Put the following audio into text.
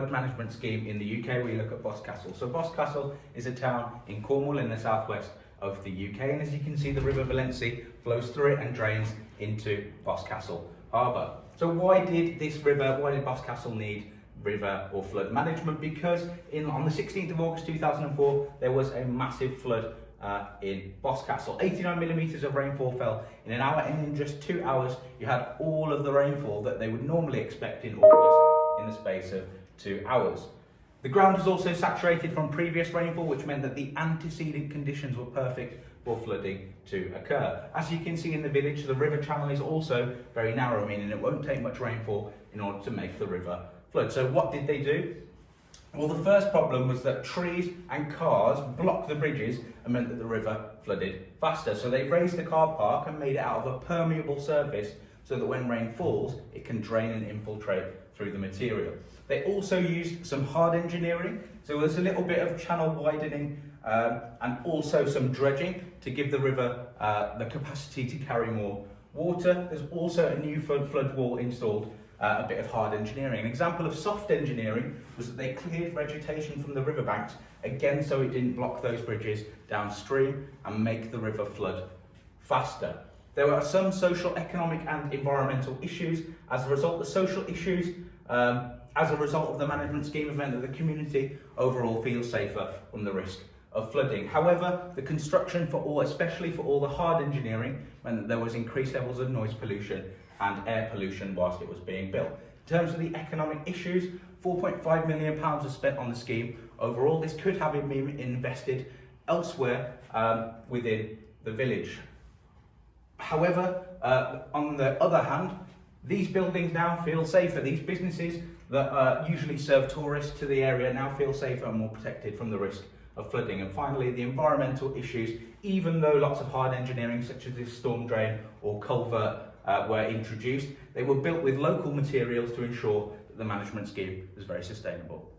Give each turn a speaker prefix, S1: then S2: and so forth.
S1: flood management scheme in the UK, we look at Boscastle. So Boscastle is a town in Cornwall in the southwest of the UK, and as you can see, the River Valency flows through it and drains into Boscastle Harbour. So why did Boscastle need river or flood management? Because on the 16th of August 2004, there was a massive flood in Boscastle. 89 millimetres of rainfall fell in an hour, and in just 2 hours you had all of the rainfall that they would normally expect in August in the space of 2 hours. The ground was also saturated from previous rainfall, which meant that the antecedent conditions were perfect for flooding to occur. As you can see in the village, the river channel is also very narrow, meaning it won't take much rainfall in order to make the river flood. So what did they do? Well, the first problem was that trees and cars blocked the bridges and meant that the river flooded faster. So they raised the car park and made it out of a permeable surface so that when rain falls, it can drain and infiltrate through the material. They also used some hard engineering. So there's a little bit of channel widening and also some dredging to give the river the capacity to carry more water. There's also a new flood wall installed. A bit of hard engineering. An example of soft engineering was that they cleared vegetation from the riverbanks, again so it didn't block those bridges downstream and make the river flood faster. There were some social, economic and environmental issues. As a result, the social issues, as a result of the management scheme, have meant that the community overall feels safer from the risk of flooding. However, the construction especially for all the hard engineering, meant that there was increased levels of noise pollution and air pollution whilst it was being built. In terms of the economic issues, £4.5 million was spent on the scheme. Overall, this could have been invested elsewhere within the village. However, on the other hand, these buildings now feel safer. These businesses that usually serve tourists to the area now feel safer and more protected from the risk of flooding. And finally, the environmental issues, even though lots of hard engineering such as this storm drain or culvert were introduced, they were built with local materials to ensure that the management scheme was very sustainable.